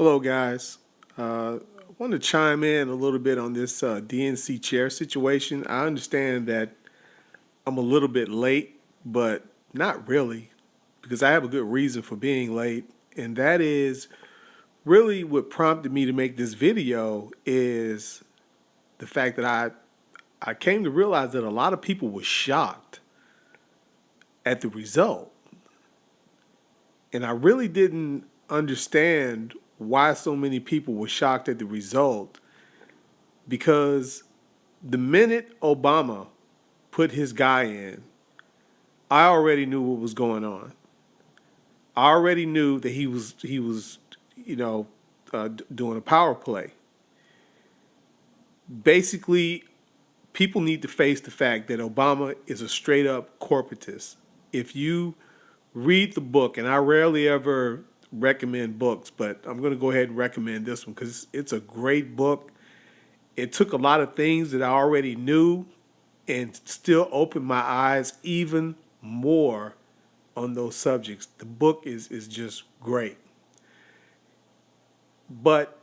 Hello, guys. I want to chime in a little bit on this DNC chair situation. I understand that I'm a little bit late, but not really, because I have a good reason for being late, and that is really what prompted me to make this video is the fact that I came to realize that a lot of people were shocked at the result, and I really didn't understand why so many people were shocked at the result because the minute Obama put his guy in, I already knew what was going on. I already knew that he was doing a power play. Basically, people need to face the fact that Obama is a straight up corporatist. If you read the book, and I rarely ever recommend books, but I'm going to go ahead and recommend this one because it's a great book. It took a lot of things that I already knew and still opened my eyes even more on those subjects. The book is just great. But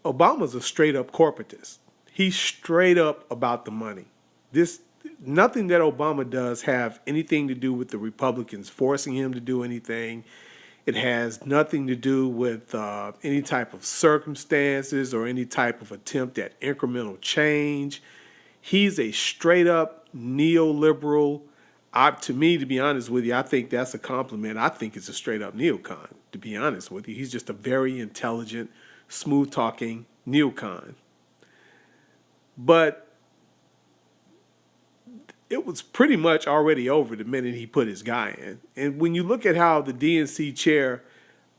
Obama's a straight up corporatist. He's straight up about the money. This Nothing that Obama does have anything to do with the Republicans forcing him to do anything. It has nothing to do with any type of circumstances or any type of attempt at incremental change. He's a straight up neoliberal. To me, to be honest with you, I think that's a compliment. I think it's a straight up neocon, to be honest with you. He's just a very intelligent, smooth talking neocon. But it was pretty much already over the minute he put his guy in. And when you look at how the DNC chair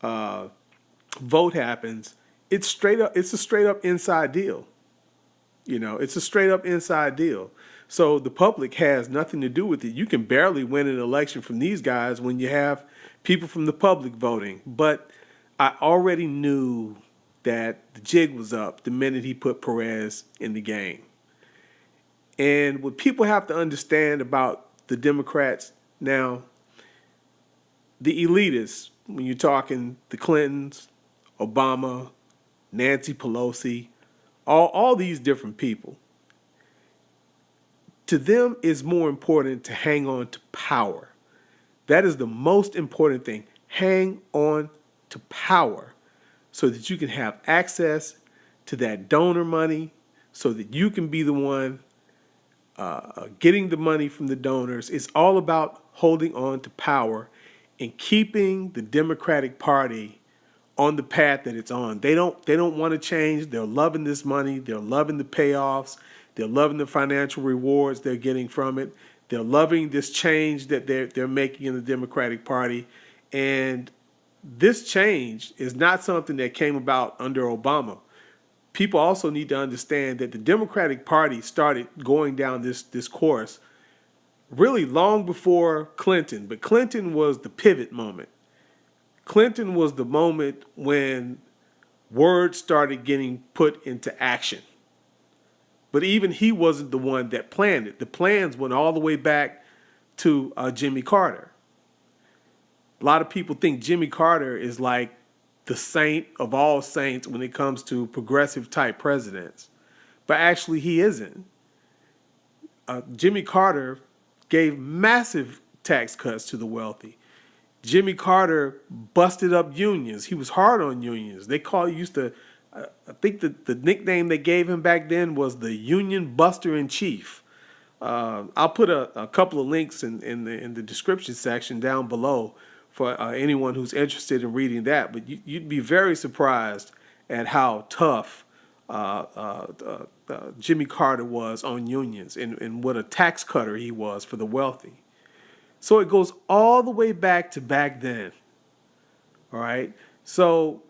vote happens, it's a straight up inside deal. It's a straight up inside deal. So the public has nothing to do with it. You can barely win an election from these guys when you have people from the public voting. But I already knew that the jig was up the minute he put Perez in the game. And what people have to understand about the Democrats now, the elitists, when you're talking the Clintons, Obama, Nancy Pelosi, all these different people, to them it's more important to hang on to power. That is the most important thing. Hang on to power so that you can have access to that donor money, so that you can be the one getting the money from the donors. It's all about holding on to power and keeping the Democratic Party on the path that it's on. They don't want to change. They're loving this money. They're loving the payoffs. They're loving the financial rewards they're getting from it. They're loving this change that they're making in the Democratic Party. And this change is not something that came about under Obama. People also need to understand that the Democratic Party started going down this course really long before Clinton. But Clinton was the pivot moment. Clinton was the moment when words started getting put into action. But even he wasn't the one that planned it. The plans went all the way back to Jimmy Carter. A lot of people think Jimmy Carter is like the saint of all saints when it comes to progressive type presidents. But actually he isn't. Jimmy Carter gave massive tax cuts to the wealthy. Jimmy Carter busted up unions. He was hard on unions. I think the nickname they gave him back then was the Union Buster in Chief. I'll put a couple of links in the description section down below for anyone who's interested in reading that. But you'd be very surprised at how tough Jimmy Carter was on unions and what a tax cutter he was for the wealthy. So it goes all the way back to back then. All right. So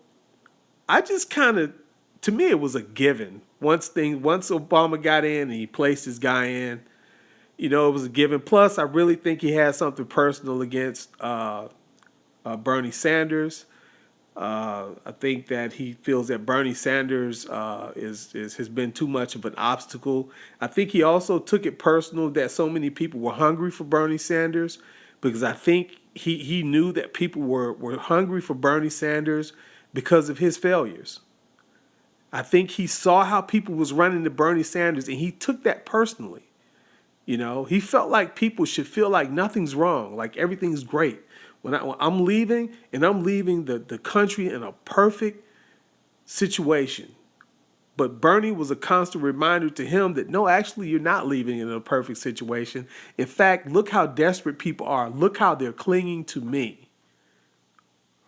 I just to me, it was a given. Once Obama got in and he placed his guy in, it was a given. Plus, I really think he had something personal against Bernie Sanders. I think that he feels that Bernie Sanders has been too much of an obstacle. I think he also took it personal that so many people were hungry for Bernie Sanders, because I think he knew that people were hungry for Bernie Sanders because of his failures. I think he saw how people was running to Bernie Sanders and he took that personally. You know, he felt like people should feel like nothing's wrong, like everything's great. When I'm leaving, and I'm leaving the country in a perfect situation. But Bernie was a constant reminder to him that no, actually, you're not leaving in a perfect situation. In fact, look how desperate people are. Look how they're clinging to me.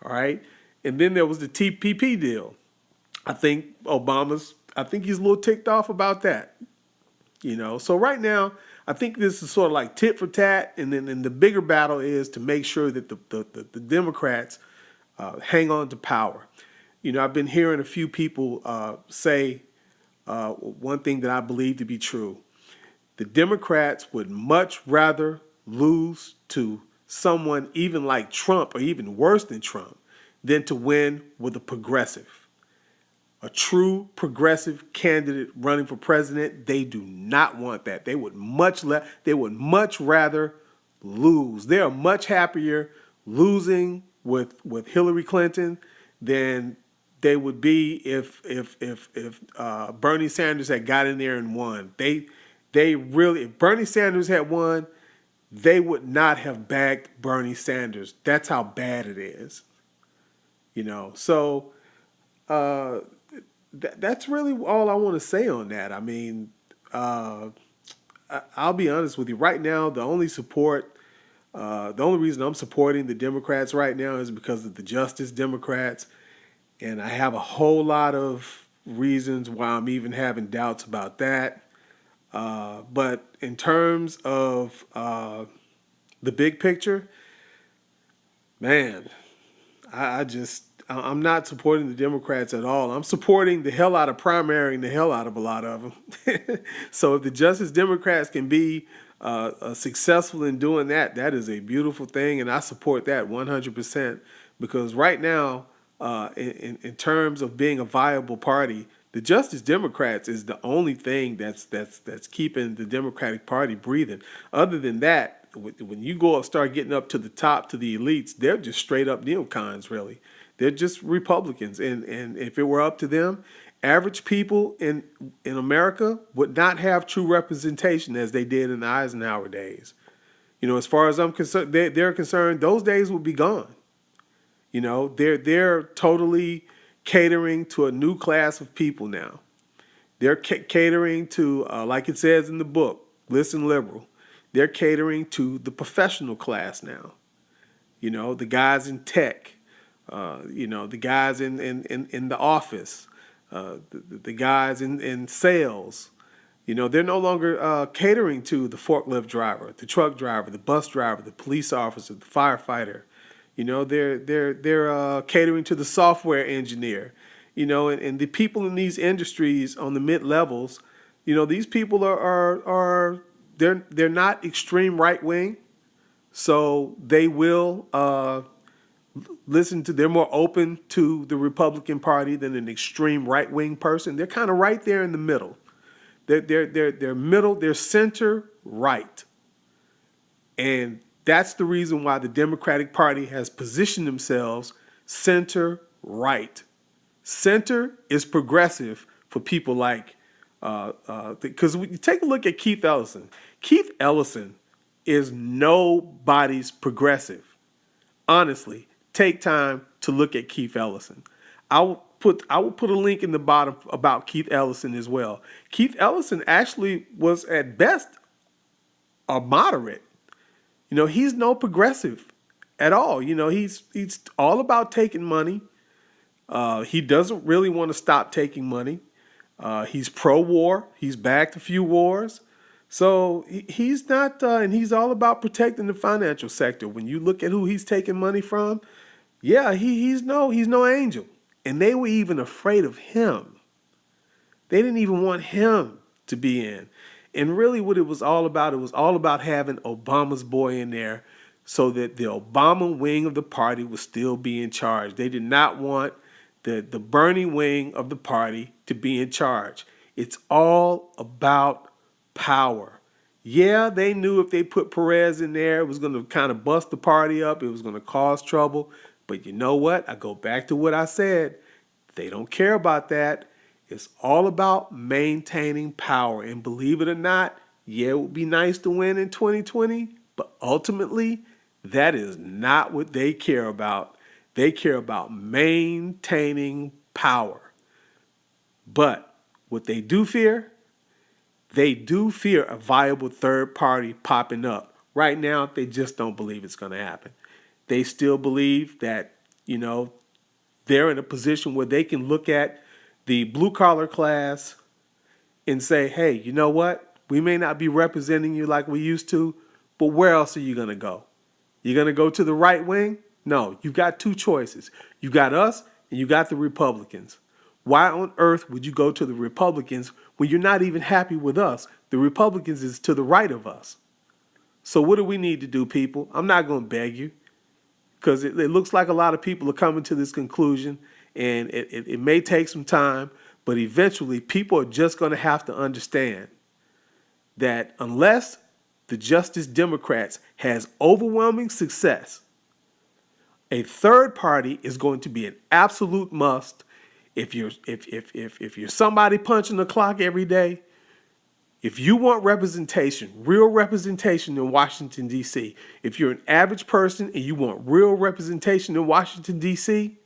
All right. And then there was the TPP deal. I think he's a little ticked off about that. You know, so right now, I think this is sort of like tit for tat. And then the bigger battle is to make sure that the Democrats hang on to power. You know, I've been hearing a few people say one thing that I believe to be true. The Democrats would much rather lose to someone even like Trump or even worse than Trump than to win with a progressive. A true progressive candidate running for president, they do not want that. They would much rather lose. They are much happier losing with Hillary Clinton than they would be if Bernie Sanders had got in there and won. They really, if Bernie Sanders had won, they would not have backed Bernie Sanders. That's how bad it is. You know, so that's really all I want to say on that. I mean, I'll be honest with you. Right now, the only reason I'm supporting the Democrats right now is because of the Justice Democrats. And I have a whole lot of reasons why I'm even having doubts about that. But in terms of the big picture, man, I'm not supporting the Democrats at all. I'm supporting the hell out of primary and the hell out of a lot of them. So if the Justice Democrats can be successful in doing that, that is a beautiful thing. And I support that 100% because right now, in terms of being a viable party, the Justice Democrats is the only thing that's keeping the Democratic Party breathing. Other than that, when you start getting up to the top, to the elites, they're just straight up neocons, really. They're just Republicans. And if it were up to them, average people in America would not have true representation as they did in the Eisenhower days. You know, as far as I'm concerned, they're concerned, those days will be gone. You know, they're totally catering to a new class of people now. They're catering to, like it says in the book, Listen Liberal. They're catering to the professional class now. You know, the guys in tech, the guys in the office, the guys in sales. You know, they're no longer catering to the forklift driver, the truck driver, the bus driver, the police officer, the firefighter. You know, they're catering to the software engineer. You know, and the people in these industries on the mid levels, you know, these people they're not extreme right wing, so they will they're more open to the Republican Party than an extreme right wing person. They're kind of right there in the middle. They're middle. They're center right, and that's the reason why the Democratic Party has positioned themselves center right. Center is progressive for people like, because when you take a look at Keith Ellison. Keith Ellison is nobody's progressive. Honestly, take time to look at Keith Ellison. I will put a link in the bottom about Keith Ellison as well. Keith Ellison actually was at best a moderate. You know, he's no progressive at all. You know, he's all about taking money. He doesn't really want to stop taking money. He's pro-war. He's backed a few wars. So he's not, and he's all about protecting the financial sector. When you look at who he's taking money from, yeah, he's no angel. And they were even afraid of him. They didn't even want him to be in. And really what it was all about having Obama's boy in there so that the Obama wing of the party would still be in charge. They did not want the Bernie wing of the party to be in charge. It's all about power. Yeah, they knew if they put Perez in there, it was going to kind of bust the party up. It was going to cause trouble. But you know what? I go back to what I said. They don't care about that. It's all about maintaining power. And believe it or not, yeah, it would be nice to win in 2020, but ultimately, that is not what they care about. They care about maintaining power. But what they do fear a viable third party popping up. Right now, they just don't believe it's going to happen. They still believe that, they're in a position where they can look at the blue collar class and say, hey, you know what? We may not be representing you like we used to, but where else are you going to go? You're going to go to the right wing? No, you've got two choices. You got us and you got the Republicans. Why on earth would you go to the Republicans when you're not even happy with us? The Republicans is to the right of us. So what do we need to do, people? I'm not going to beg you, because it looks like a lot of people are coming to this conclusion, and it may take some time, but eventually people are just going to have to understand that unless the Justice Democrats has overwhelming success, a third party is going to be an absolute must. If you're somebody punching the clock every day, if you want representation, real representation in Washington, D.C., if you're an average person and you want real representation in Washington, D.C.,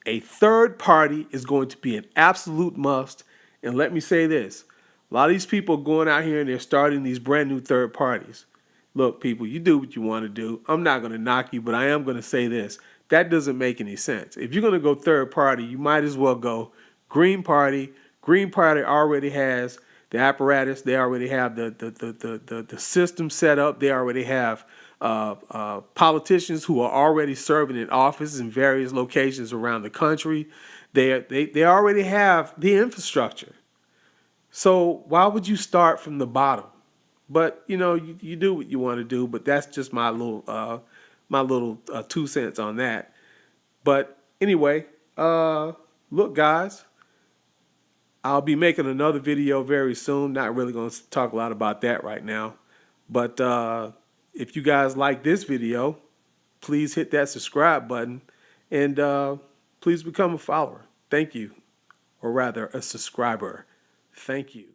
a third party is going to be an absolute must. And let me say this. A lot of these people are going out here and they're starting these brand new third parties. Look, people, you do what you want to do. I'm not going to knock you, but I am going to say this. That doesn't make any sense. If you're going to go third party, you might as well go Green Party. Green Party already has the apparatus. They already have the system set up. They already have politicians who are already serving in offices in various locations around the country. They already have the infrastructure. So why would you start from the bottom? But you do what you want to do. But that's just my little 2 cents on that. But anyway, look, guys. I'll be making another video very soon. Not really going to talk a lot about that right now. But if you guys like this video, please hit that subscribe button. And please become a follower. Thank you. Or rather, a subscriber. Thank you.